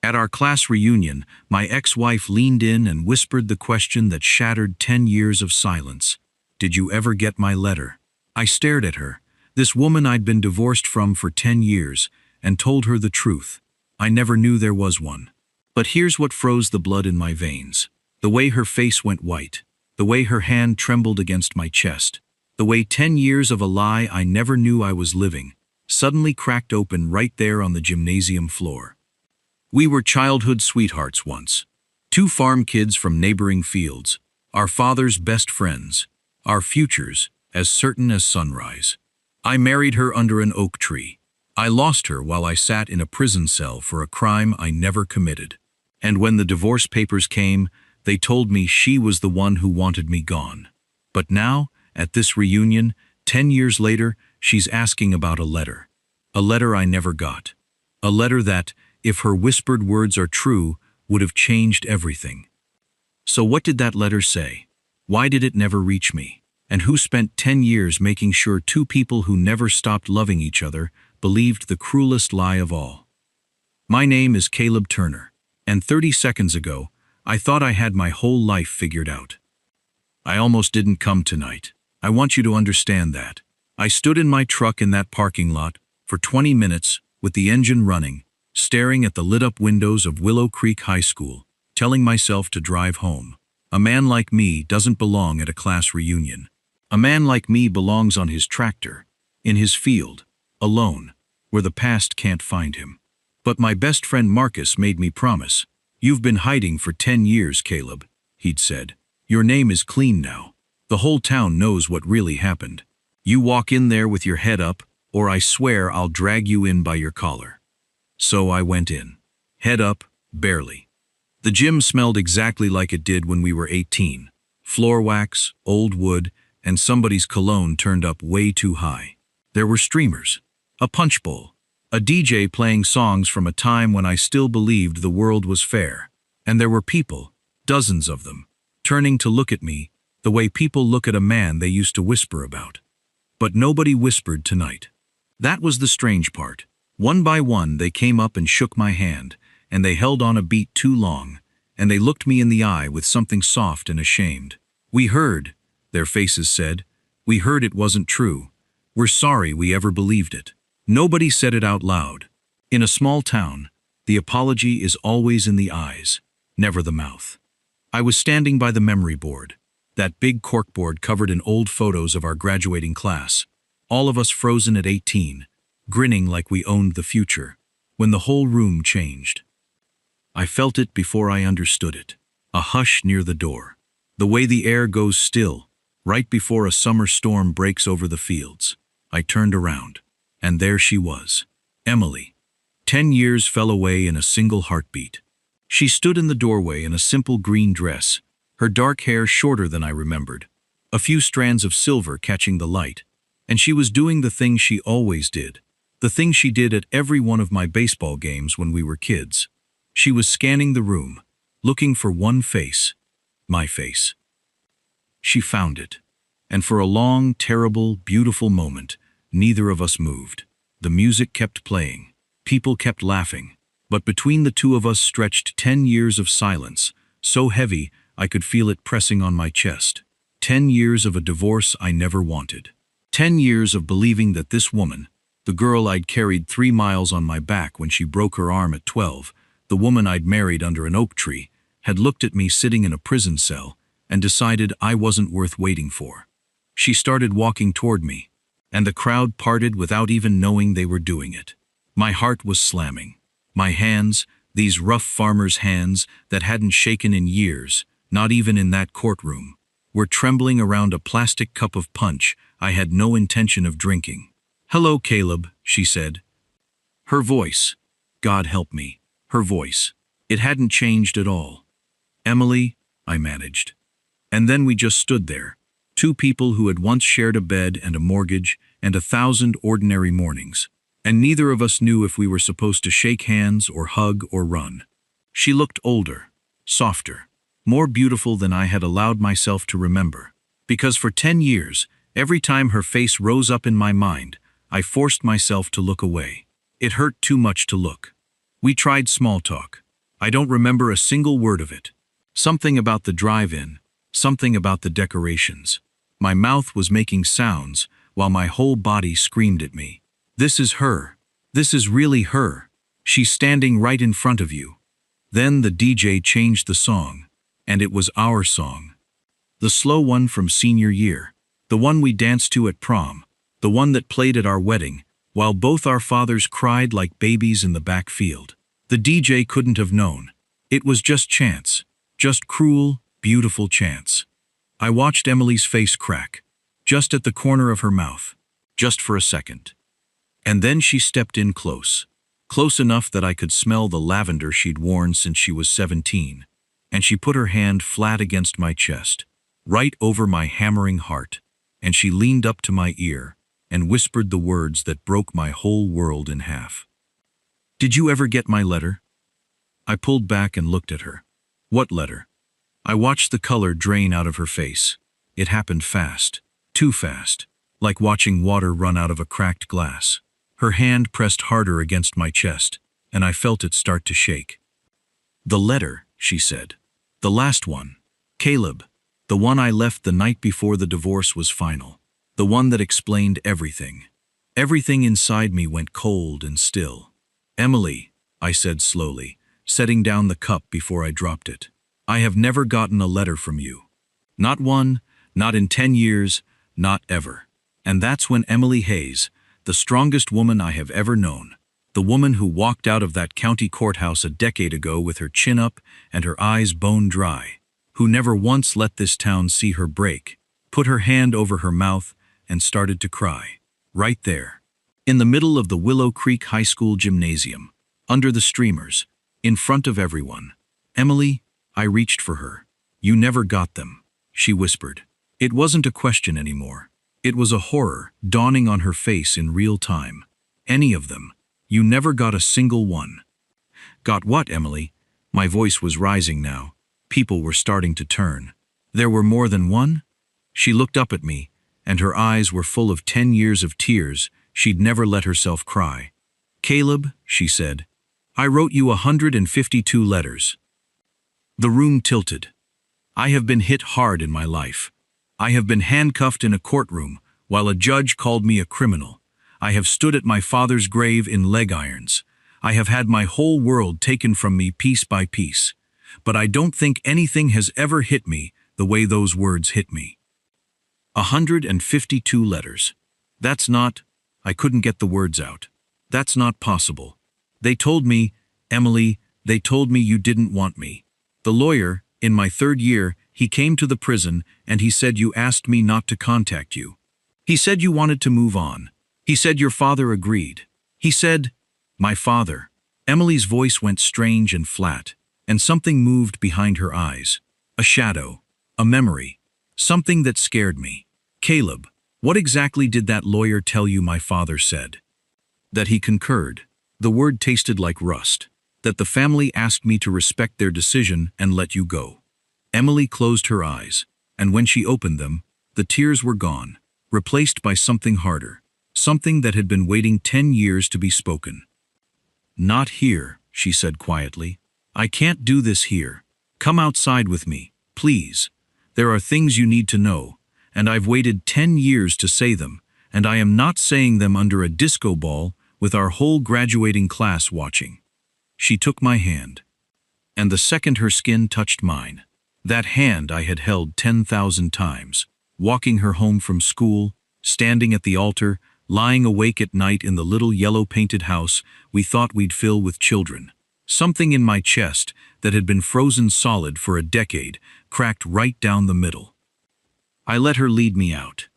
At our class reunion, my ex-wife leaned in and whispered the question that shattered 10 years of silence. Did you ever get my letter? I stared at her, this woman I'd been divorced from for 10 years, and told her the truth. I never knew there was one. But here's what froze the blood in my veins. The way her face went white. The way her hand trembled against my chest. The way 10 years of a lie I never knew I was living suddenly cracked open right there on the gymnasium floor. We were childhood sweethearts once. Two farm kids from neighboring fields. Our father's best friends. Our futures as certain as sunrise. I married her under an oak tree. I lost her while I sat in a prison cell for a crime I never committed. And when the divorce papers came, they told me she was the one who wanted me gone. But now, at this reunion, 10 years later, she's asking about a letter. A letter I never got. A letter that, if her whispered words are true, would have changed everything. So what did that letter say? Why did it never reach me? And who spent 10 years making sure two people who never stopped loving each other believed the cruelest lie of all? My name is Caleb Turner, and 30 seconds ago, I thought I had my whole life figured out. I almost didn't come tonight. I want you to understand that. I stood in my truck in that parking lot for 20 minutes with the engine running, staring at the lit-up windows of Willow Creek High School, telling myself to drive home. A man like me doesn't belong at a class reunion. A man like me belongs on his tractor, in his field, alone, where the past can't find him. But my best friend Marcus made me promise. You've been hiding for 10 years, Caleb, he'd said. Your name is clean now. The whole town knows what really happened. You walk in there with your head up, or I swear I'll drag you in by your collar. So I went in. Head up, barely. The gym smelled exactly like it did when we were 18. Floor wax, old wood, and somebody's cologne turned up way too high. There were streamers, a punch bowl, a DJ playing songs from a time when I still believed the world was fair. And there were people, dozens of them, turning to look at me the way people look at a man they used to whisper about. But nobody whispered tonight. That was the strange part. One by one they came up and shook my hand, and they held on a beat too long, and they looked me in the eye with something soft and ashamed. We heard, their faces said. We heard it wasn't true. We're sorry we ever believed it. Nobody said it out loud. In a small town, the apology is always in the eyes, never the mouth. I was standing by the memory board, that big corkboard covered in old photos of our graduating class, all of us frozen at 18, grinning like we owned the future, when the whole room changed. I felt it before I understood it, a hush near the door, the way the air goes still, right before a summer storm breaks over the fields. I turned around, and there she was, Emily. 10 years fell away in a single heartbeat. She stood in the doorway in a simple green dress, her dark hair shorter than I remembered, a few strands of silver catching the light, and she was doing the thing she always did, the thing she did at every one of my baseball games when we were kids. She was scanning the room, looking for one face, my face. She found it, and for a long, terrible, beautiful moment, neither of us moved. The music kept playing, people kept laughing, but between the two of us stretched 10 years of silence, so heavy I could feel it pressing on my chest. 10 years of a divorce I never wanted. 10 years of believing that this woman, the girl I'd carried 3 miles on my back when she broke her arm at 12, the woman I'd married under an oak tree, had looked at me sitting in a prison cell and decided I wasn't worth waiting for. She started walking toward me, and the crowd parted without even knowing they were doing it. My heart was slamming. My hands, these rough farmer's hands that hadn't shaken in years, not even in that courtroom, were trembling around a plastic cup of punch I had no intention of drinking. "Hello, Caleb," she said. Her voice, God help me, her voice, it hadn't changed at all. "Emily," I managed. And then we just stood there, two people who had once shared a bed and a mortgage and 1,000 ordinary mornings, and neither of us knew if we were supposed to shake hands or hug or run. She looked older, softer, more beautiful than I had allowed myself to remember, because for 10 years, every time her face rose up in my mind, I forced myself to look away. It hurt too much to look. We tried small talk. I don't remember a single word of it. Something about the drive-in, something about the decorations. My mouth was making sounds, while my whole body screamed at me. This is her. This is really her. She's standing right in front of you. Then the DJ changed the song, and it was our song. The slow one from senior year, the one we danced to at prom, the one that played at our wedding, while both our fathers cried like babies in the back field. The DJ couldn't have known. It was just chance, just cruel, beautiful chance. I watched Emily's face crack, just at the corner of her mouth, just for a second. And then she stepped in close enough that I could smell the lavender she'd worn since she was 17, and she put her hand flat against my chest, right over my hammering heart, and she leaned up to my ear and whispered the words that broke my whole world in half. Did you ever get my letter? I pulled back and looked at her. What letter? I watched the color drain out of her face. It happened fast, too fast, like watching water run out of a cracked glass. Her hand pressed harder against my chest, and I felt it start to shake. The letter, she said. The last one. Caleb. The one I left the night before the divorce was final. The one that explained everything. Everything inside me went cold and still. Emily, I said slowly, setting down the cup before I dropped it. I have never gotten a letter from you. Not one, not in 10 years, not ever. And that's when Emily Hayes, the strongest woman I have ever known, the woman who walked out of that county courthouse a decade ago with her chin up and her eyes bone dry, who never once let this town see her break, put her hand over her mouth and started to cry. Right there. In the middle of the Willow Creek High School gymnasium, under the streamers, in front of everyone. Emily, I reached for her. You never got them, she whispered. It wasn't a question anymore. It was a horror dawning on her face in real time. Any of them. You never got a single one. Got what, Emily? My voice was rising now. People were starting to turn. There were more than one? She looked up at me, and her eyes were full of 10 years of tears she'd never let herself cry. Caleb, she said, I wrote you 152 letters. The room tilted. I have been hit hard in my life. I have been handcuffed in a courtroom while a judge called me a criminal. I have stood at my father's grave in leg irons. I have had my whole world taken from me piece by piece. But I don't think anything has ever hit me the way those words hit me. 152 letters. That's not, I couldn't get the words out. That's not possible. They told me, Emily, they told me you didn't want me. The lawyer, in my 3rd year, he came to the prison and he said you asked me not to contact you. He said you wanted to move on. He said your father agreed. He said, my father. Emily's voice went strange and flat, and something moved behind her eyes. A shadow, a memory, something that scared me. Caleb, what exactly did that lawyer tell you my father said? That he concurred. The word tasted like rust. That the family asked me to respect their decision and let you go. Emily closed her eyes, and when she opened them, the tears were gone, replaced by something harder, something that had been waiting 10 years to be spoken. Not here, she said quietly. I can't do this here. Come outside with me, please. There are things you need to know, and I've waited 10 years to say them, and I am not saying them under a disco ball with our whole graduating class watching. She took my hand, and the second her skin touched mine, that hand I had held 10,000 times, walking her home from school, standing at the altar, lying awake at night in the little yellow-painted house we thought we'd fill with children. Something in my chest that had been frozen solid for a decade cracked right down the middle. I let her lead me out.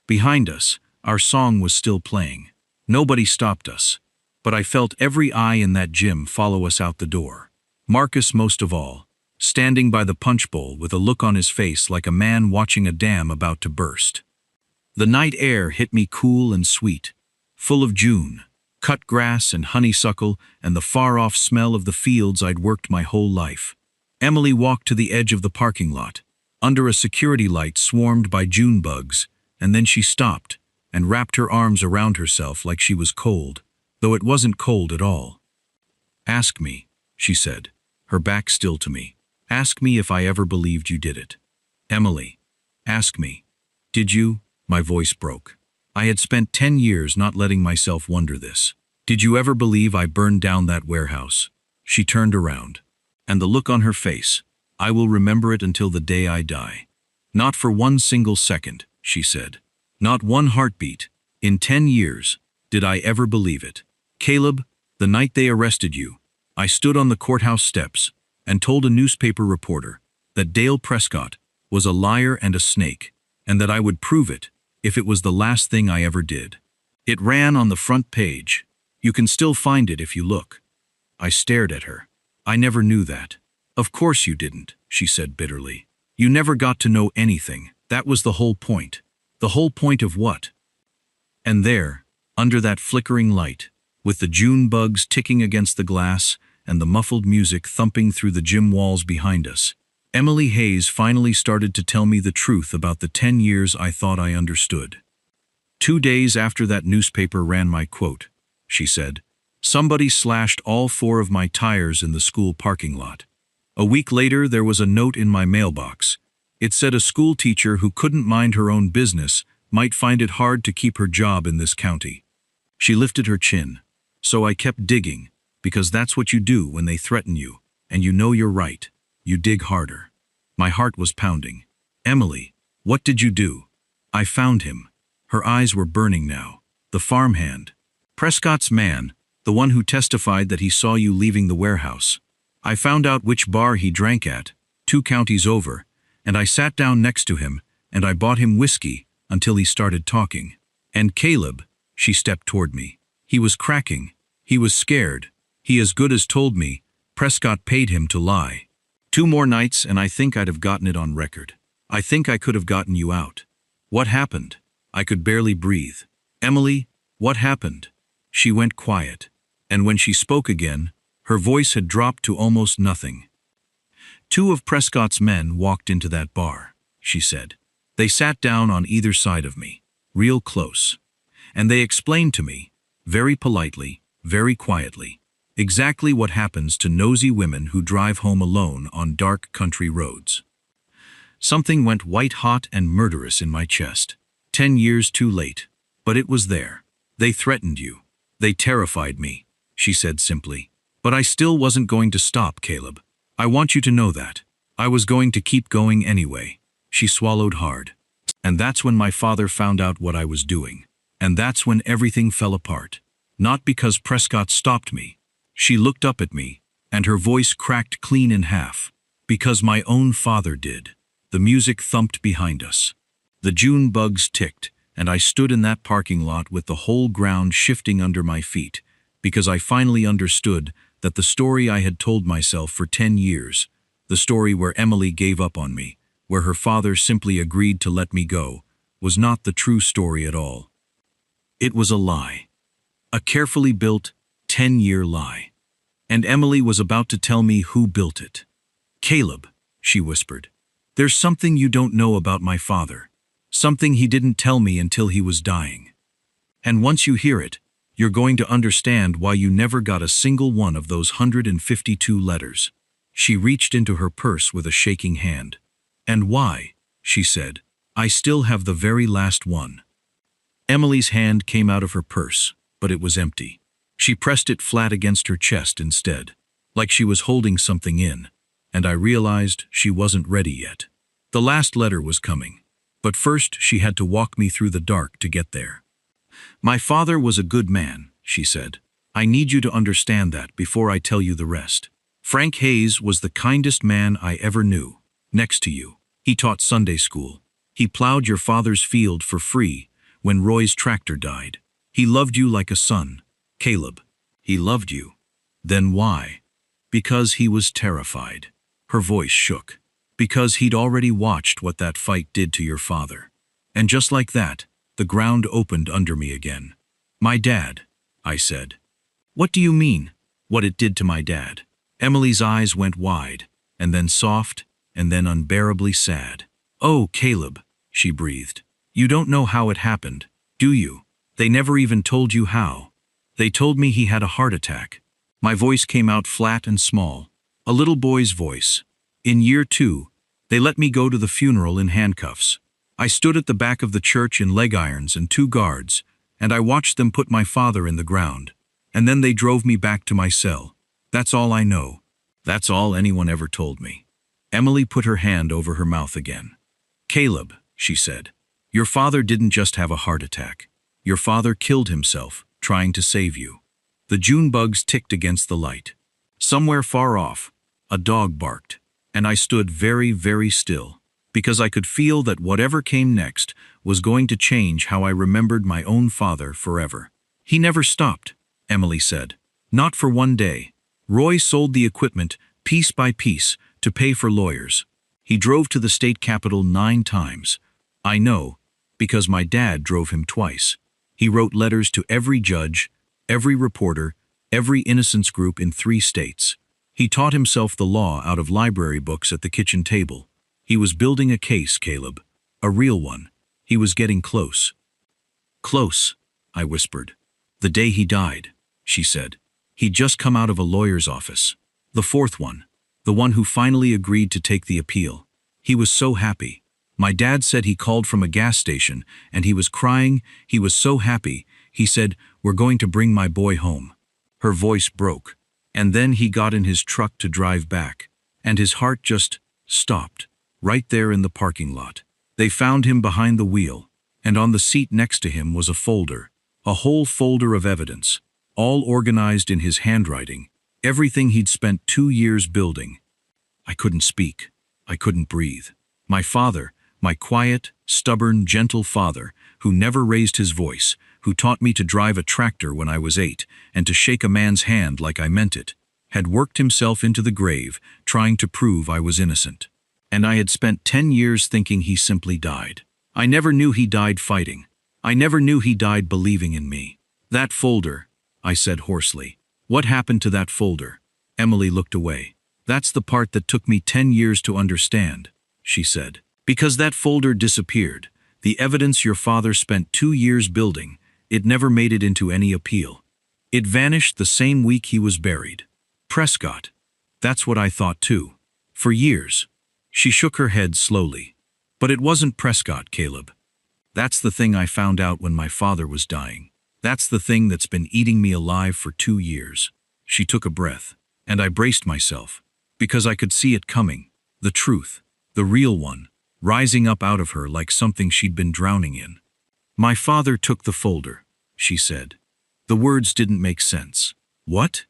Behind us, our song was still playing. Nobody stopped us, but I felt every eye in that gym follow us out the door. Marcus most of all, standing by the punch bowl with a look on his face like a man watching a dam about to burst. The night air hit me cool and sweet, full of June, cut grass and honeysuckle and the far-off smell of the fields I'd worked my whole life. Emily walked to the edge of the parking lot, under a security light swarmed by June bugs, and then she stopped and wrapped her arms around herself like she was cold, though it wasn't cold at all. Ask me, she said. her back still to me. Ask me if I ever believed you did it. Emily, ask me. Did you? My voice broke. I had spent 10 years not letting myself wonder this. Did you ever believe I burned down that warehouse? She turned around. And the look on her face, I will remember it until the day I die. Not for one single second, she said. Not one heartbeat. In 10 years, did I ever believe it. Caleb, the night they arrested you, I stood on the courthouse steps and told a newspaper reporter that Dale Prescott was a liar and a snake, and that I would prove it if it was the last thing I ever did. It ran on the front page. You can still find it if you look. I stared at her. I never knew that. Of course you didn't, she said bitterly. You never got to know anything. That was the whole point. The whole point of what? And there, under that flickering light, with the June bugs ticking against the glass and the muffled music thumping through the gym walls behind us, Emily Hayes finally started to tell me the truth about the 10 years I thought I understood. 2 days after that newspaper ran my quote, she said, somebody slashed all 4 of my tires in the school parking lot. A week later, there was a note in my mailbox. It said a school teacher who couldn't mind her own business might find it hard to keep her job in this county. She lifted her chin. So I kept digging, because that's what you do when they threaten you, and you know you're right. You dig harder. My heart was pounding. Emily, what did you do? I found him. Her eyes were burning now. The farmhand. Prescott's man, the one who testified that he saw you leaving the warehouse. I found out which bar he drank at, 2 counties over, and I sat down next to him, and I bought him whiskey until he started talking. And Caleb, she stepped toward me. He was cracking. He was scared. He as good as told me Prescott paid him to lie. 2 more nights and I think I'd have gotten it on record. I think I could have gotten you out. What happened? I could barely breathe. Emily, what happened? She went quiet. And when she spoke again, her voice had dropped to almost nothing. 2 of Prescott's men walked into that bar, she said. They sat down on either side of me, real close. And they explained to me, very politely, very quietly, exactly what happens to nosy women who drive home alone on dark country roads. Something went white-hot and murderous in my chest. 10 years too late. But it was there. They threatened you. They terrified me, she said simply. But I still wasn't going to stop, Caleb. I want you to know that. I was going to keep going anyway. She swallowed hard. And that's when my father found out what I was doing. And that's when everything fell apart. Not because Prescott stopped me. She looked up at me, and her voice cracked clean in half. Because my own father did. The music thumped behind us. The June bugs ticked, and I stood in that parking lot with the whole ground shifting under my feet, because I finally understood that the story I had told myself for 10 years, the story where Emily gave up on me, where her father simply agreed to let me go, was not the true story at all. It was a lie. A carefully built, 10-year lie. And Emily was about to tell me who built it. Caleb, she whispered, there's something you don't know about my father. Something he didn't tell me until he was dying. And once you hear it, you're going to understand why you never got a single one of those 152 letters. She reached into her purse with a shaking hand. And why, she said, I still have the very last one. Emily's hand came out of her purse, but it was empty. She pressed it flat against her chest instead, like she was holding something in, and I realized she wasn't ready yet. The last letter was coming, but first she had to walk me through the dark to get there. My father was a good man, she said. I need you to understand that before I tell you the rest. Frank Hayes was the kindest man I ever knew. Next to you, he taught Sunday school. He plowed your father's field for free when Roy's tractor died. He loved you like a son. Caleb, he loved you. Then why? Because he was terrified. Her voice shook. Because he'd already watched what that fight did to your father. And just like that, the ground opened under me again. My dad, I said. What do you mean, what it did to my dad? Emily's eyes went wide, and then soft, and then unbearably sad. Oh, Caleb, she breathed. You don't know how it happened, do you? They never even told you how. They told me he had a heart attack. My voice came out flat and small. A little boy's voice. In year 2, they let me go to the funeral in handcuffs. I stood at the back of the church in leg irons and 2 guards, and I watched them put my father in the ground. And then they drove me back to my cell. That's all I know. That's all anyone ever told me. Emily put her hand over her mouth again. Caleb, she said, your father didn't just have a heart attack. Your father killed himself, trying to save you. The June bugs ticked against the light. Somewhere far off, a dog barked, and I stood very, very still, because I could feel that whatever came next was going to change how I remembered my own father forever. He never stopped, Emily said. Not for one day. Roy sold the equipment, piece by piece, to pay for lawyers. He drove to the state capitol 9 times. I know, because my dad drove him twice. He wrote letters to every judge, every reporter, every innocence group in 3 states. He taught himself the law out of library books at the kitchen table. He was building a case, Caleb. A real one. He was getting close. Close, I whispered. The day he died, she said. He'd just come out of a lawyer's office. The 4th one. The one who finally agreed to take the appeal. He was so happy. My dad said he called from a gas station, and he was crying. He was so happy. He said, we're going to bring my boy home. Her voice broke. And then he got in his truck to drive back. And his heart just stopped, right there in the parking lot. They found him behind the wheel, and on the seat next to him was a folder. A whole folder of evidence, all organized in his handwriting. Everything he'd spent 2 years building. I couldn't speak. I couldn't breathe. My father, my quiet, stubborn, gentle father, who never raised his voice, who taught me to drive a tractor when I was 8 and to shake a man's hand like I meant it, had worked himself into the grave, trying to prove I was innocent. And I had spent 10 years thinking he simply died. I never knew he died fighting. I never knew he died believing in me. That folder, I said hoarsely. What happened to that folder? Emily looked away. That's the part that took me 10 years to understand, she said. Because that folder disappeared. The evidence your father spent 2 years building, it never made it into any appeal. It vanished the same week he was buried. Prescott. That's what I thought too. For years. She shook her head slowly. But it wasn't Prescott, Caleb. That's the thing I found out when my father was dying. That's the thing that's been eating me alive for 2 years. She took a breath, and I braced myself, because I could see it coming. The truth, the real one, rising up out of her like something she'd been drowning in. My father took the folder, she said. The words didn't make sense. What?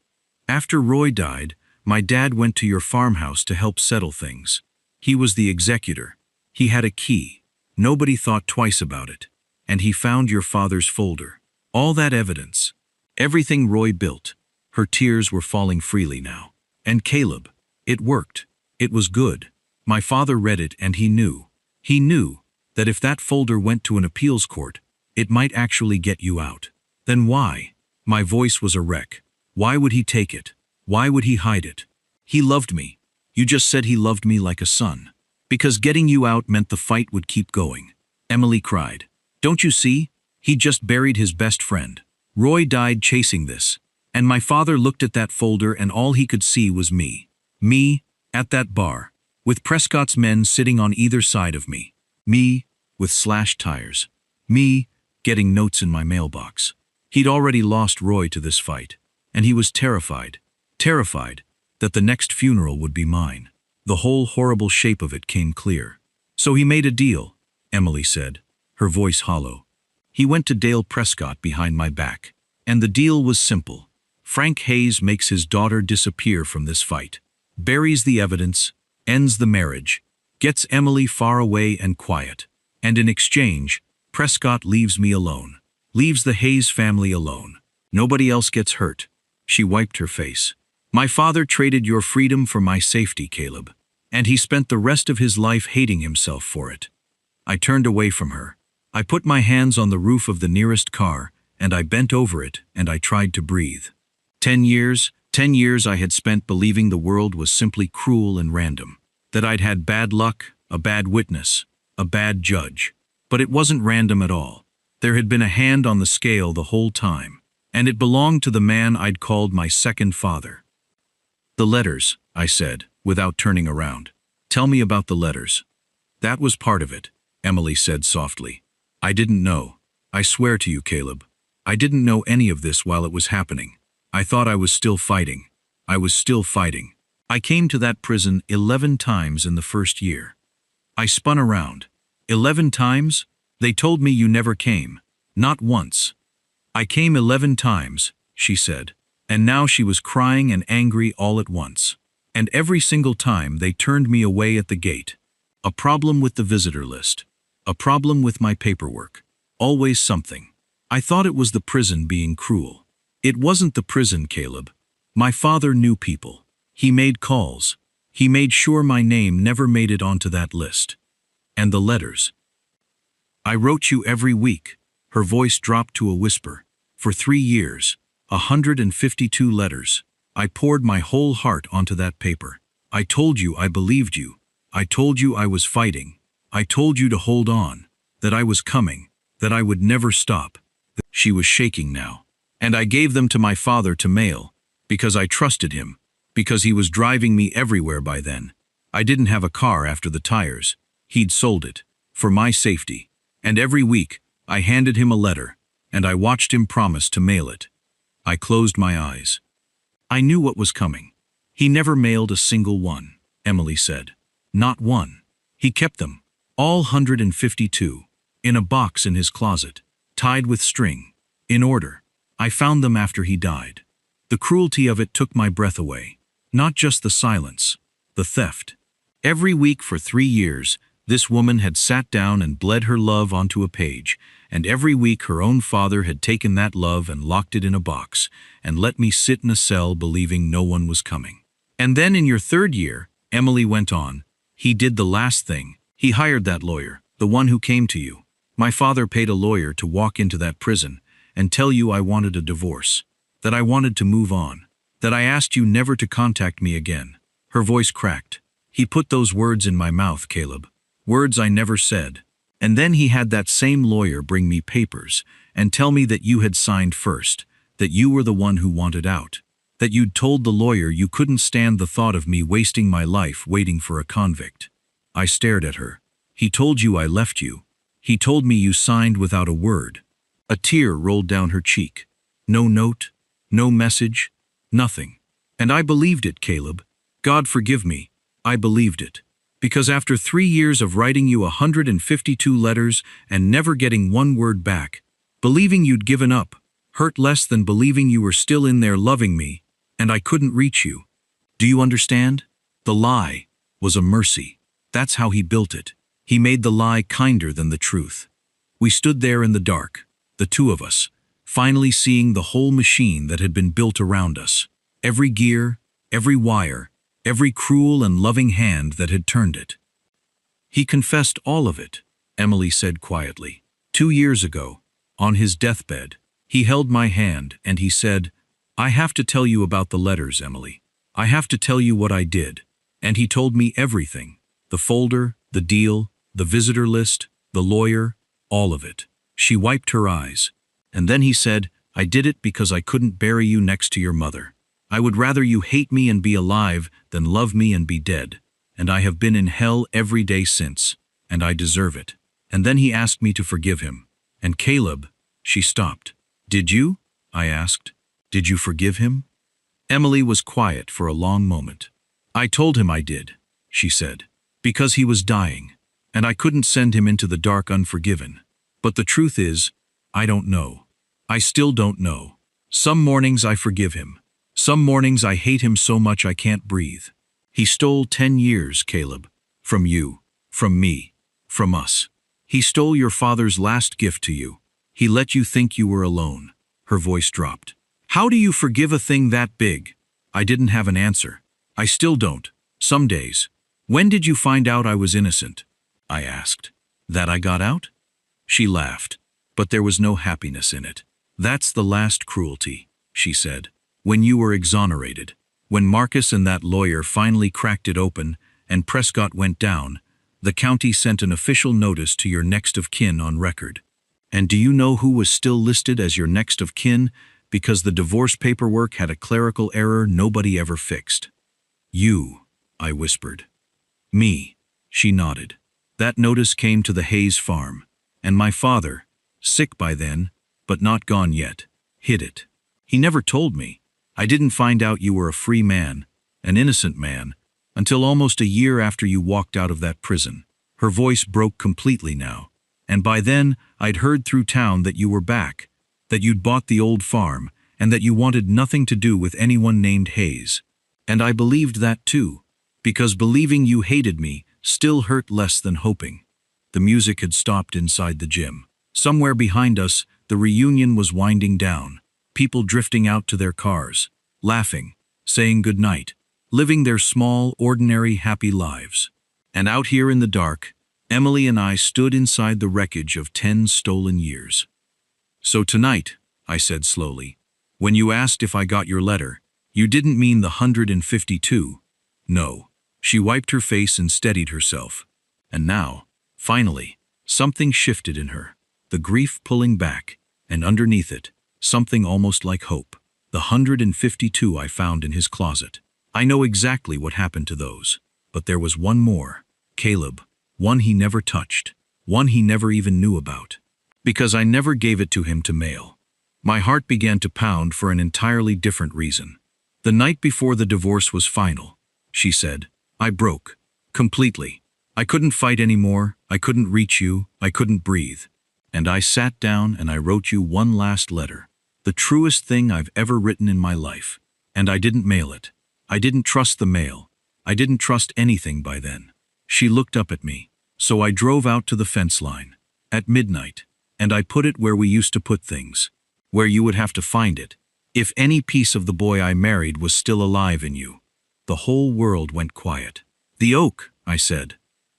After Roy died, my dad went to your farmhouse to help settle things. He was the executor. He had a key. Nobody thought twice about it. And he found your father's folder. All that evidence. Everything Roy built. Her tears were falling freely now. And Caleb. It worked. It was good. My father read it and he knew. He knew that if that folder went to an appeals court, it might actually get you out. Then why? My voice was a wreck. Why would he take it? Why would he hide it? He loved me. You just said he loved me like a son. Because getting you out meant the fight would keep going. Emily cried. Don't you see? He just buried his best friend. Roy died chasing this. And my father looked at that folder and all he could see was me. Me, at that bar, with Prescott's men sitting on either side of me. Me, with slashed tires. Me, getting notes in my mailbox. He'd already lost Roy to this fight. And he was terrified. Terrified that the next funeral would be mine. The whole horrible shape of it came clear. So he made a deal, Emily said, her voice hollow. He went to Dale Prescott behind my back. And the deal was simple. Frank Hayes makes his daughter disappear from this fight. Buries the evidence, ends the marriage, gets Emily far away and quiet. And in exchange, Prescott leaves me alone. Leaves the Hayes family alone. Nobody else gets hurt. She wiped her face. My father traded your freedom for my safety, Caleb. And he spent the rest of his life hating himself for it. I turned away from her. I put my hands on the roof of the nearest car, and I bent over it, and I tried to breathe. 10 years I had spent believing the world was simply cruel and random. That I'd had bad luck, a bad witness, a bad judge. But it wasn't random at all. There had been a hand on the scale the whole time. And it belonged to the man I'd called my second father. The letters, I said, without turning around. Tell me about the letters. That was part of it, Emily said softly. I didn't know. I swear to you, Caleb. I didn't know any of this while it was happening. I thought I was still fighting. I was still fighting. I came to that prison 11 times in the first year. I spun around. 11 times? They told me you never came. Not once. I came 11 times, she said. And now she was crying and angry all at once. And every single time they turned me away at the gate. A problem with the visitor list. A problem with my paperwork. Always something. I thought it was the prison being cruel. It wasn't the prison, Caleb. My father knew people. He made calls. He made sure my name never made it onto that list. And the letters. I wrote you every week. Her voice dropped to a whisper. For 3 years. 152 letters. I poured my whole heart onto that paper. I told you I believed you. I told you I was fighting. I told you to hold on. That I was coming. That I would never stop. She was shaking now. And I gave them to my father to mail. Because I trusted him. Because he was driving me everywhere by then. I didn't have a car after the tires. He'd sold it. For my safety. And every week, I handed him a letter. And I watched him promise to mail it. I closed my eyes. I knew what was coming. He never mailed a single one, Emily said. Not one. He kept them. All 152. In a box in his closet. Tied with string. In order. I found them after he died. The cruelty of it took my breath away. Not just the silence. The theft. Every week for 3 years, this woman had sat down and bled her love onto a page, and every week her own father had taken that love and locked it in a box, and let me sit in a cell believing no one was coming. And then in your 3rd year, Emily went on, he did the last thing. He hired that lawyer, the one who came to you. My father paid a lawyer to walk into that prison and tell you I wanted a divorce, that I wanted to move on, that I asked you never to contact me again. Her voice cracked. He put those words in my mouth, Caleb. Words I never said. And then he had that same lawyer bring me papers and tell me that you had signed first, that you were the one who wanted out, that you'd told the lawyer you couldn't stand the thought of me wasting my life waiting for a convict. I stared at her. He told you I left you. He told me you signed without a word. A tear rolled down her cheek. No note, no message, nothing. And I believed it, Caleb. God forgive me. I believed it. Because after 3 years of writing you 152 letters and never getting one word back, believing you'd given up, hurt less than believing you were still in there loving me, and I couldn't reach you. Do you understand? The lie was a mercy. That's how he built it. He made the lie kinder than the truth. We stood there in the dark, the two of us, finally seeing the whole machine that had been built around us. Every gear, every wire, every cruel and loving hand that had turned it. He confessed all of it, Emily said quietly. 2 years ago, on his deathbed, he held my hand and he said, I have to tell you about the letters, Emily. I have to tell you what I did. And he told me everything. The folder, the deal, the visitor list, the lawyer, all of it. She wiped her eyes. And then he said, I did it because I couldn't bury you next to your mother. I would rather you hate me and be alive than love me and be dead. And I have been in hell every day since, and I deserve it. And then he asked me to forgive him. And Caleb, she stopped. Did you? I asked. Did you forgive him? Emily was quiet for a long moment. I told him I did, she said, because he was dying, and I couldn't send him into the dark unforgiven. But the truth is, I don't know. I still don't know. Some mornings I forgive him. Some mornings I hate him so much I can't breathe. He stole 10 years, Caleb. From you. From me. From us. He stole your father's last gift to you. He let you think you were alone. Her voice dropped. How do you forgive a thing that big? I didn't have an answer. I still don't. Some days. When did you find out I was innocent? I asked. That I got out? She laughed, but there was no happiness in it. That's the last cruelty, she said. When you were exonerated. When Marcus and that lawyer finally cracked it open and Prescott went down, the county sent an official notice to your next of kin on record. And do you know who was still listed as your next of kin? Because the divorce paperwork had a clerical error nobody ever fixed. You, I whispered. Me, she nodded. That notice came to the Hayes farm, and my father, sick by then, but not gone yet, hid it. He never told me. I didn't find out you were a free man, an innocent man, until almost a year after you walked out of that prison. Her voice broke completely now, and by then I'd heard through town that you were back, that you'd bought the old farm, and that you wanted nothing to do with anyone named Hayes. And I believed that too, because believing you hated me still hurt less than hoping. The music had stopped inside the gym. Somewhere behind us, the reunion was winding down, people drifting out to their cars, laughing, saying goodnight, living their small, ordinary, happy lives. And out here in the dark, Emily and I stood inside the wreckage of 10 stolen years. So tonight, I said slowly, when you asked if I got your letter, you didn't mean the 152. No. She wiped her face and steadied herself. And now, finally, something shifted in her, the grief pulling back, and underneath it, something almost like hope. The 152 I found in his closet. I know exactly what happened to those. But there was one more, Caleb, one he never touched, one he never even knew about. Because I never gave it to him to mail. My heart began to pound for an entirely different reason. The night before the divorce was final, she said, I broke. Completely. I couldn't fight anymore, I couldn't reach you, I couldn't breathe. And I sat down and I wrote you one last letter. The truest thing I've ever written in my life. And I didn't mail it. I didn't trust the mail. I didn't trust anything by then. She looked up at me. So I drove out to the fence line. At midnight. And I put it where we used to put things. Where you would have to find it. If any piece of the boy I married was still alive in you. The whole world went quiet. The oak, I said.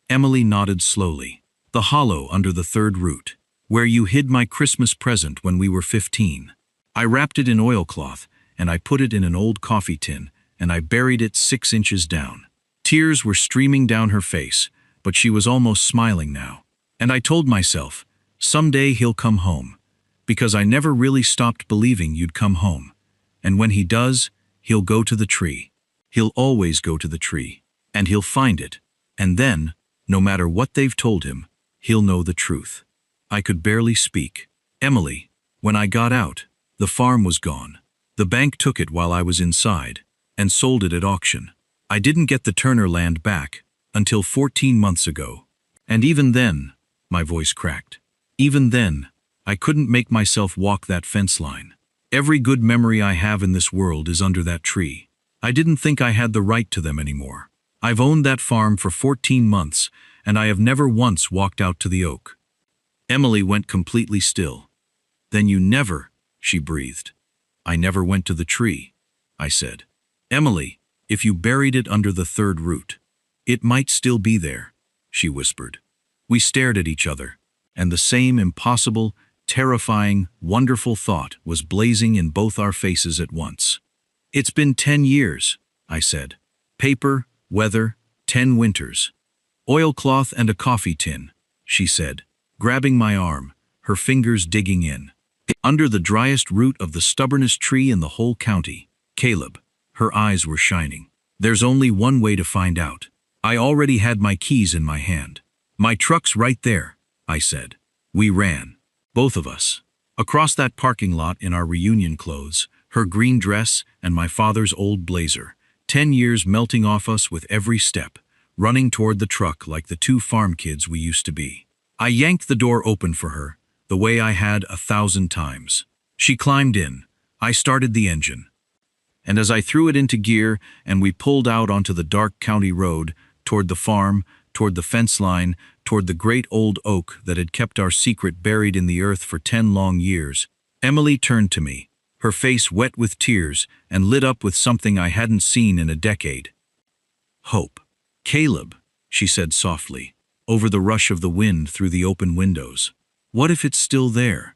Emily nodded slowly. The hollow under the third root. Where you hid my Christmas present when we were 15. I wrapped it in oilcloth, and I put it in an old coffee tin, and I buried it 6 inches down. Tears were streaming down her face, but she was almost smiling now. And I told myself, someday he'll come home. Because I never really stopped believing you'd come home. And when he does, he'll go to the tree. He'll always go to the tree. And he'll find it. And then, no matter what they've told him, he'll know the truth. I could barely speak. Emily, when I got out, the farm was gone. The bank took it while I was inside, and sold it at auction. I didn't get the Turner land back until 14 months ago. And even then, my voice cracked. Even then, I couldn't make myself walk that fence line. Every good memory I have in this world is under that tree. I didn't think I had the right to them anymore. I've owned that farm for 14 months, and I have never once walked out to the oak. Emily went completely still. Then you never, she breathed. I never went to the tree, I said. Emily, if you buried it under the third root, it might still be there, she whispered. We stared at each other, and the same impossible, terrifying, wonderful thought was blazing in both our faces at once. It's been 10 years, I said. Paper, weather, 10 winters. Oilcloth and a coffee tin, she said, grabbing my arm, her fingers digging in. Under the driest root of the stubbornest tree in the whole county, Caleb. Her eyes were shining. There's only one way to find out. I already had my keys in my hand. My truck's right there, I said. We ran. Both of us. Across that parking lot in our reunion clothes, her green dress and my father's old blazer. 10 years melting off us with every step, running toward the truck like the 2 farm kids we used to be. I yanked the door open for her, the way I had 1,000 times. She climbed in. I started the engine. And as I threw it into gear and we pulled out onto the dark county road, toward the farm, toward the fence line, toward the great old oak that had kept our secret buried in the earth for 10 long years, Emily turned to me, her face wet with tears and lit up with something I hadn't seen in a decade. Hope. Caleb, she said softly, over the rush of the wind through the open windows. What if it's still there?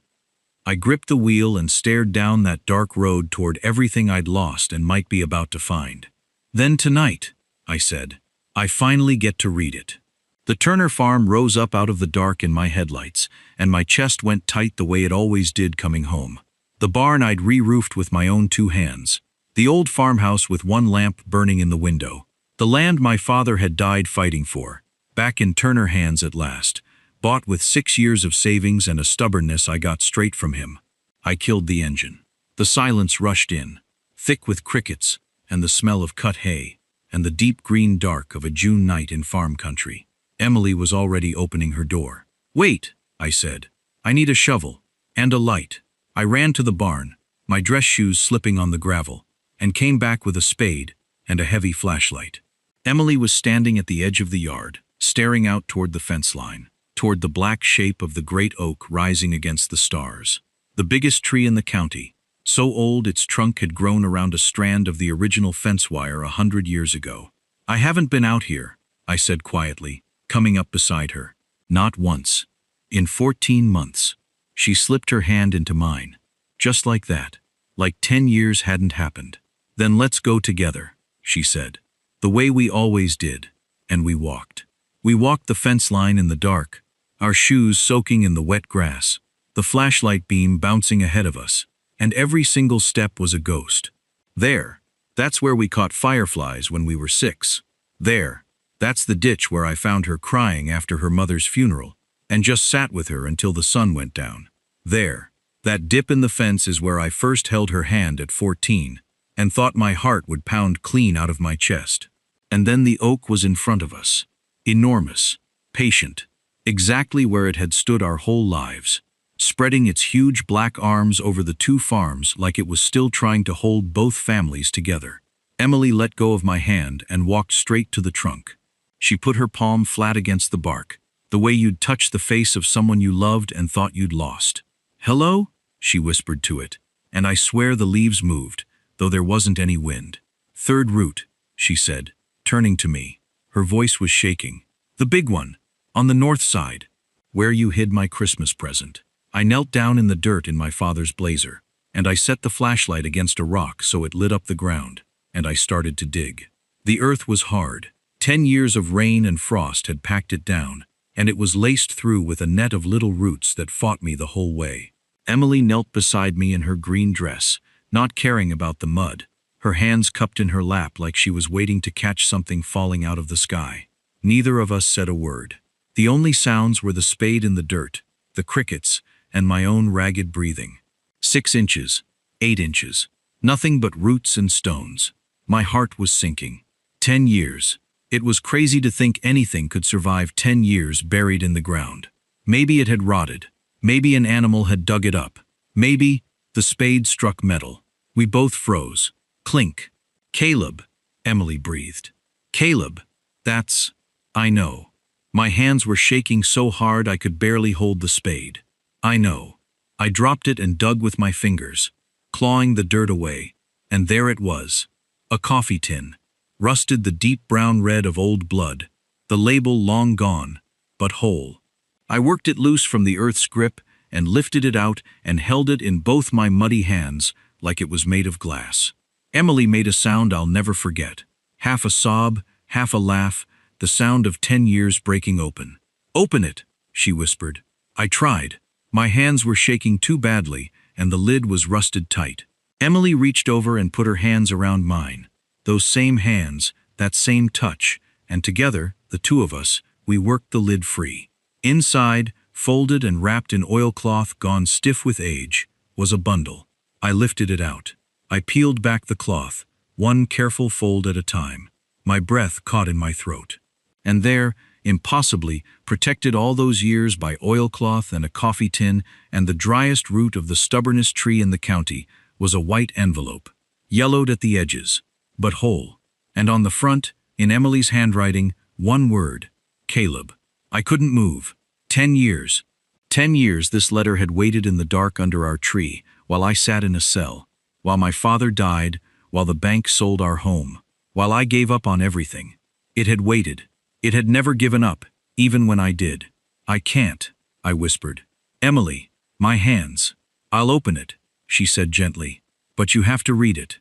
I gripped the wheel and stared down that dark road toward everything I'd lost and might be about to find. Then tonight, I said, I finally get to read it. The Turner farm rose up out of the dark in my headlights, and my chest went tight the way it always did coming home. The barn I'd re-roofed with my own 2 hands. The old farmhouse with one lamp burning in the window. The land my father had died fighting for. Back in Turner hands at last. Bought with 6 years of savings and a stubbornness I got straight from him. I killed the engine. The silence rushed in, thick with crickets, and the smell of cut hay, and the deep green dark of a June night in farm country. Emily was already opening her door. "Wait," I said. "I need a shovel. And a light." I ran to the barn, my dress shoes slipping on the gravel, and came back with a spade and a heavy flashlight. Emily was standing at the edge of the yard, staring out toward the fence line, toward the black shape of the great oak rising against the stars. The biggest tree in the county, so old its trunk had grown around a strand of the original fence wire 100 years ago. "I haven't been out here," I said quietly, coming up beside her. "Not once. In 14 months. She slipped her hand into mine. Just like that. Like 10 years hadn't happened. "Then let's go together," she said. The way we always did. And we walked. We walked the fence line in the dark, our shoes soaking in the wet grass, the flashlight beam bouncing ahead of us, and every single step was a ghost. That's where we caught fireflies when we were 6. That's the ditch where I found her crying after her mother's funeral, and just sat with her until the sun went down. That dip in the fence is where I first held her hand at 14, and thought my heart would pound clean out of my chest. And then the oak was in front of us. Enormous, patient, exactly where it had stood our whole lives, spreading its huge black arms over the 2 farms like it was still trying to hold both families together. Emily let go of my hand and walked straight to the trunk. She put her palm flat against the bark, the way you'd touch the face of someone you loved and thought you'd lost. "Hello?" she whispered to it, and I swear the leaves moved, though there wasn't any wind. "Third root," she said, turning to me. Her voice was shaking. "The big one, on the north side, where you hid my Christmas present." I knelt down in the dirt in my father's blazer, and I set the flashlight against a rock so it lit up the ground, and I started to dig. The earth was hard. 10 years of rain and frost had packed it down, and it was laced through with a net of little roots that fought me the whole way. Emily knelt beside me in her green dress, not caring about the mud, her hands cupped in her lap like she was waiting to catch something falling out of the sky. Neither of us said a word. The only sounds were the spade in the dirt, the crickets, and my own ragged breathing. 6 inches, 8 inches, nothing but roots and stones. My heart was sinking. 10 years. It was crazy to think anything could survive 10 years buried in the ground. Maybe it had rotted. Maybe an animal had dug it up. Maybe the spade struck metal. We both froze. Clink. "Caleb," Emily breathed. "Caleb, that's..." "I know." My hands were shaking so hard I could barely hold the spade. "I know." I dropped it and dug with my fingers, clawing the dirt away, and there it was. A coffee tin, rusted the deep brown red of old blood, the label long gone, but whole. I worked it loose from the earth's grip and lifted it out and held it in both my muddy hands like it was made of glass. Emily made a sound I'll never forget. Half a sob, half a laugh, the sound of 10 years breaking open. "Open it," she whispered. I tried. My hands were shaking too badly, and the lid was rusted tight. Emily reached over and put her hands around mine. Those same hands, that same touch, and together, the 2 of us, we worked the lid free. Inside, folded and wrapped in oilcloth gone stiff with age, was a bundle. I lifted it out. I peeled back the cloth, one careful fold at a time. My breath caught in my throat. And there, impossibly, protected all those years by oilcloth and a coffee tin and the driest root of the stubbornest tree in the county, was a white envelope, yellowed at the edges, but whole. And on the front, in Emily's handwriting, one word: Caleb. I couldn't move. 10 years. 10 years this letter had waited in the dark under our tree, while I sat in a cell, while my father died, while the bank sold our home, while I gave up on everything. It had waited. It had never given up, even when I did. "I can't," I whispered. "Emily, my hands." "I'll open it," she said gently, "but you have to read it.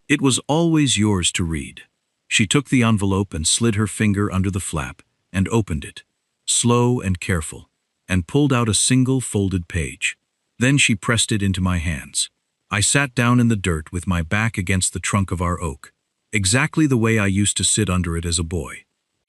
It was always yours to read." She took the envelope and slid her finger under the flap and opened it, slow and careful, and pulled out a single folded page. Then she pressed it into my hands. I sat down in the dirt with my back against the trunk of our oak, exactly the way I used to sit under it as a boy.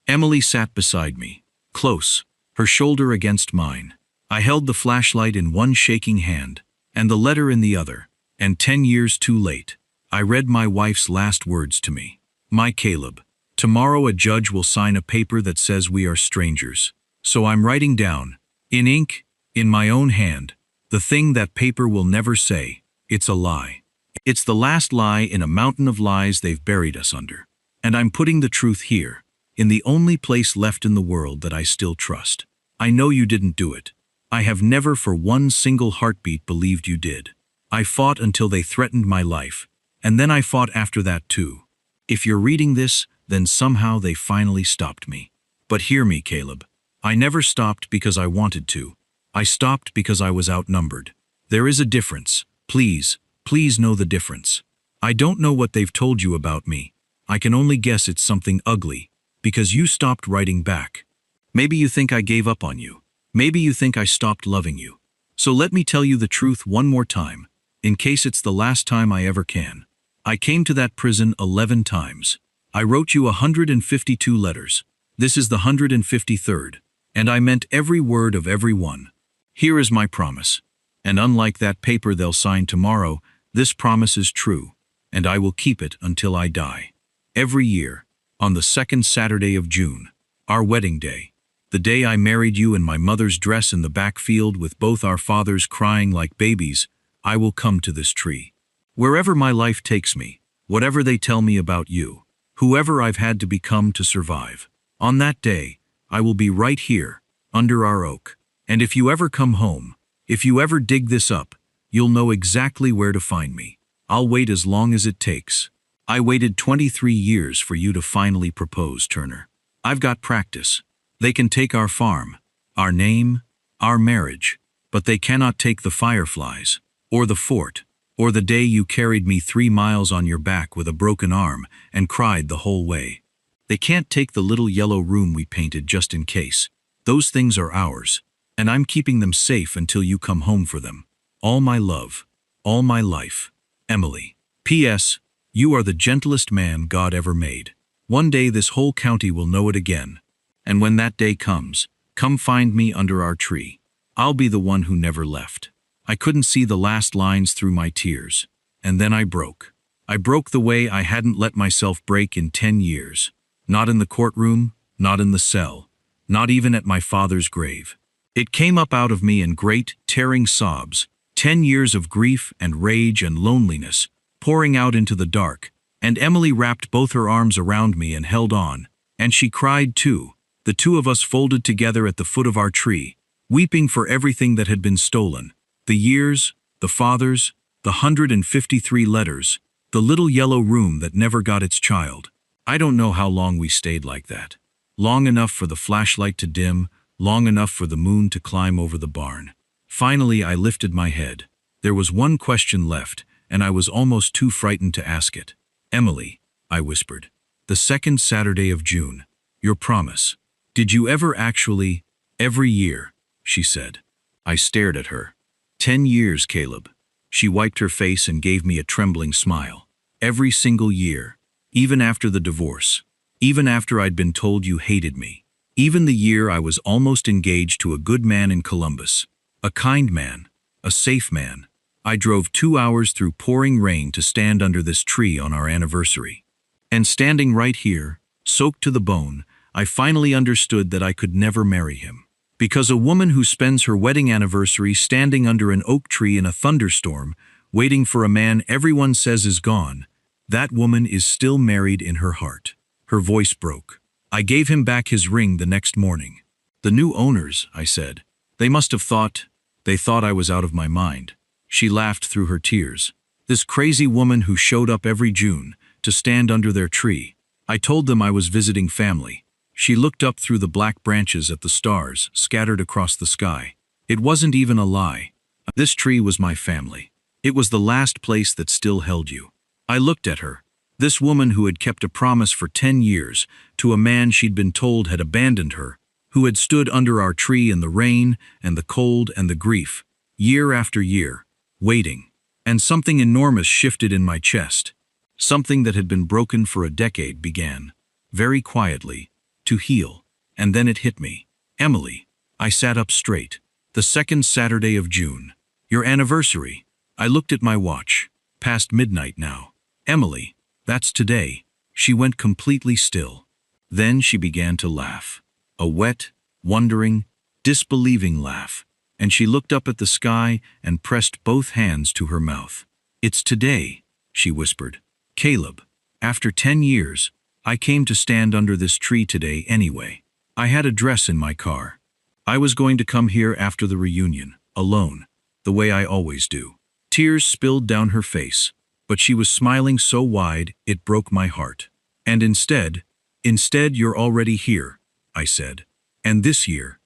Emily sat beside me, close, her shoulder against mine. I held the flashlight in one shaking hand, and the letter in the other, and 10 years too late, I read my wife's last words to me. My Caleb, tomorrow a judge will sign a paper that says we are strangers. So I'm writing down, in ink, in my own hand, the thing that paper will never say. It's a lie. It's the last lie in a mountain of lies they've buried us under. And I'm putting the truth here, in the only place left in the world that I still trust. I know you didn't do it. I have never for one single heartbeat believed you did. I fought until they threatened my life, and then I fought after that too. If you're reading this, then somehow they finally stopped me. But hear me, Caleb. I never stopped because I wanted to. I stopped because I was outnumbered. There is a difference. Please, please know the difference. I don't know what they've told you about me. I can only guess it's something ugly, because you stopped writing back. Maybe you think I gave up on you. Maybe you think I stopped loving you. So let me tell you the truth one more time, in case it's the last time I ever can. I came to that prison 11 times. I wrote you 152 letters. This is the 153rd, and I meant every word of every one. Here is my promise. And unlike that paper they'll sign tomorrow, this promise is true, and I will keep it until I die. Every year, on the second Saturday of June, our wedding day, the day I married you in my mother's dress in the back field with both our fathers crying like babies, I will come to this tree. Wherever my life takes me, whatever they tell me about you, whoever I've had to become to survive, on that day, I will be right here, under our oak. And if you ever come home, if you ever dig this up, you'll know exactly where to find me. I'll wait as long as it takes. I waited 23 years for you to finally propose, Turner. I've got practice. They can take our farm, our name, our marriage, but they cannot take the fireflies, or the fort, or the day you carried me 3 miles on your back with a broken arm and cried the whole way. They can't take the little yellow room we painted just in case. Those things are ours, and I'm keeping them safe until you come home for them. All my love, all my life, Emily. P.S. You are the gentlest man God ever made. One day this whole county will know it again. And when that day comes, come find me under our tree. I'll be the one who never left. I couldn't see the last lines through my tears. And then I broke. I broke the way I hadn't let myself break in 10 years. Not in the courtroom, not in the cell, not even at my father's grave. It came up out of me in great, tearing sobs, 10 years of grief and rage and loneliness, pouring out into the dark, and Emily wrapped both her arms around me and held on, and she cried too, the two of us folded together at the foot of our tree, weeping for everything that had been stolen, the years, the fathers, the 153 letters, the little yellow room that never got its child. I don't know how long we stayed like that. Long enough for the flashlight to dim, long enough for the moon to climb over the barn. Finally, I lifted my head. There was one question left, and I was almost too frightened to ask it. Emily, I whispered. The second Saturday of June. Your promise. Did you ever actually? Every year, she said. I stared at her. 10 years, Caleb. She wiped her face and gave me a trembling smile. Every single year. Even after the divorce. Even after I'd been told you hated me. Even the year I was almost engaged to a good man in Columbus. A kind man. A safe man. I drove 2 hours through pouring rain to stand under this tree on our anniversary. And standing right here, soaked to the bone, I finally understood that I could never marry him. Because a woman who spends her wedding anniversary standing under an oak tree in a thunderstorm, waiting for a man everyone says is gone, that woman is still married in her heart. Her voice broke. I gave him back his ring the next morning. The new owners, I said. They must have thought, they thought I was out of my mind. She laughed through her tears. This crazy woman who showed up every June to stand under their tree. I told them I was visiting family. She looked up through the black branches at the stars scattered across the sky. It wasn't even a lie. This tree was my family. It was the last place that still held you. I looked at her. This woman who had kept a promise for 10 years to a man she'd been told had abandoned her, who had stood under our tree in the rain and the cold and the grief, year after year, waiting. And something enormous shifted in my chest. Something that had been broken for a decade began, very quietly, to heal. And then it hit me. Emily. I sat up straight. The second Saturday of June. Your anniversary. I looked at my watch. Past midnight now. Emily. That's today. She went completely still. Then she began to laugh. A wet, wondering, disbelieving laugh. And she looked up at the sky and pressed both hands to her mouth. It's today, she whispered. Caleb, after 10 years, I came to stand under this tree today anyway. I had a dress in my car. I was going to come here after the reunion, alone, the way I always do. Tears spilled down her face, but she was smiling so wide it broke my heart. And instead, you're already here, I said. And this year,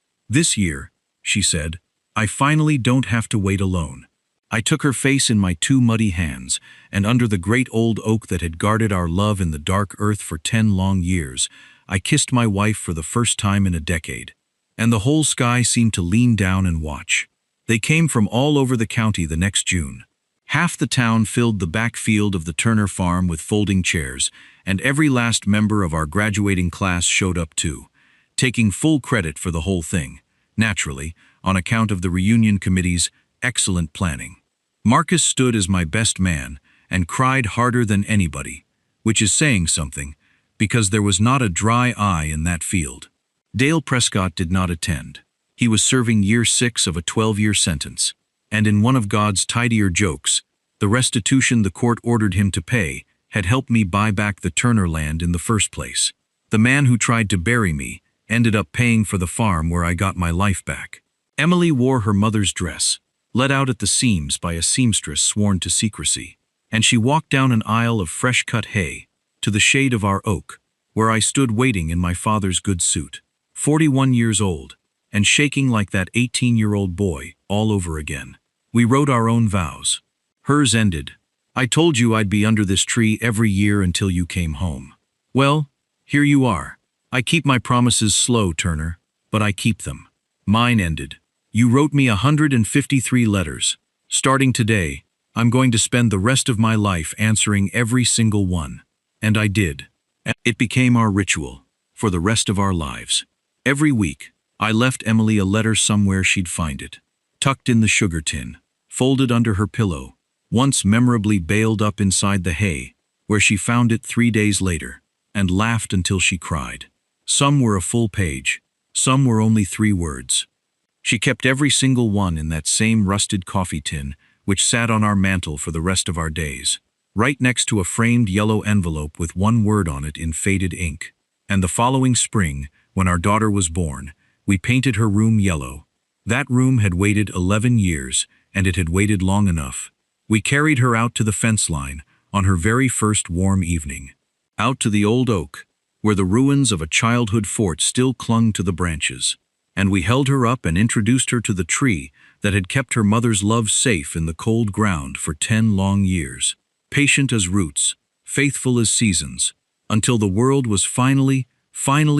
she said, I finally don't have to wait alone. I took her face in my two muddy hands, and under the great old oak that had guarded our love in the dark earth for 10 long years, I kissed my wife for the first time in a decade. And the whole sky seemed to lean down and watch. They came from all over the county the next June. Half the town filled the back field of the Turner farm with folding chairs, and every last member of our graduating class showed up too, taking full credit for the whole thing, naturally, on account of the reunion committee's excellent planning. Marcus stood as my best man and cried harder than anybody, which is saying something, because there was not a dry eye in that field. Dale Prescott did not attend. He was serving year 6 of a 12-year sentence, and in one of God's tidier jokes, the restitution the court ordered him to pay had helped me buy back the Turner land in the first place. The man who tried to bury me ended up paying for the farm where I got my life back. Emily wore her mother's dress, let out at the seams by a seamstress sworn to secrecy, and she walked down an aisle of fresh-cut hay to the shade of our oak, where I stood waiting in my father's good suit, 41 years old, and shaking like that 18-year-old boy all over again. We wrote our own vows. Hers ended. I told you I'd be under this tree every year until you came home. Well, here you are. I keep my promises slow, Turner, but I keep them. Mine ended. You wrote me 153 letters. Starting today, I'm going to spend the rest of my life answering every single one. And I did. It became our ritual, for the rest of our lives. Every week, I left Emily a letter somewhere she'd find it, tucked in the sugar tin, folded under her pillow, once memorably baled up inside the hay, where she found it 3 days later, and laughed until she cried. Some were a full page, some were only 3 words. She kept every single one in that same rusted coffee tin, which sat on our mantel for the rest of our days, right next to a framed yellow envelope with 1 word on it in faded ink. And the following spring, when our daughter was born, we painted her room yellow. That room had waited 11 years, and it had waited long enough. We carried her out to the fence line on her very first warm evening, out to the old oak, where the ruins of a childhood fort still clung to the branches, and we held her up and introduced her to the tree that had kept her mother's love safe in the cold ground for 10 long years, patient as roots, faithful as seasons, until the world was finally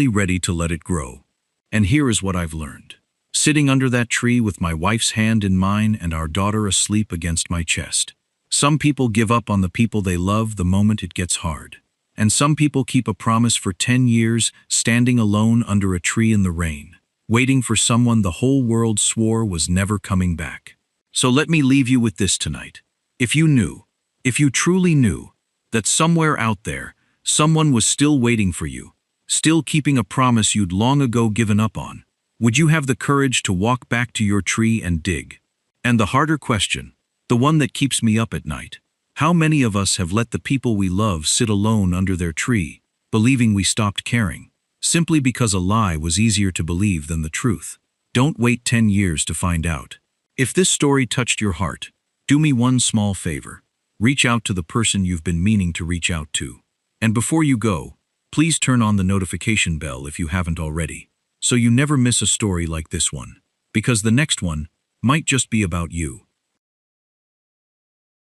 ready to let it grow. And here is what I've learned. Sitting under that tree with my wife's hand in mine and our daughter asleep against my chest. Some people give up on the people they love the moment it gets hard. And some people keep a promise for 10 years standing alone under a tree in the rain, waiting for someone the whole world swore was never coming back. So let me leave you with this tonight. If you truly knew, that somewhere out there, someone was still waiting for you, still keeping a promise you'd long ago given up on, would you have the courage to walk back to your tree and dig? And the harder question, the one that keeps me up at night, how many of us have let the people we love sit alone under their tree, believing we stopped caring, simply because a lie was easier to believe than the truth? Don't wait 10 years to find out. If this story touched your heart, do me one small favor. Reach out to the person you've been meaning to reach out to. And before you go, please turn on the notification bell if you haven't already, so you never miss a story like this one, because the next one might just be about you.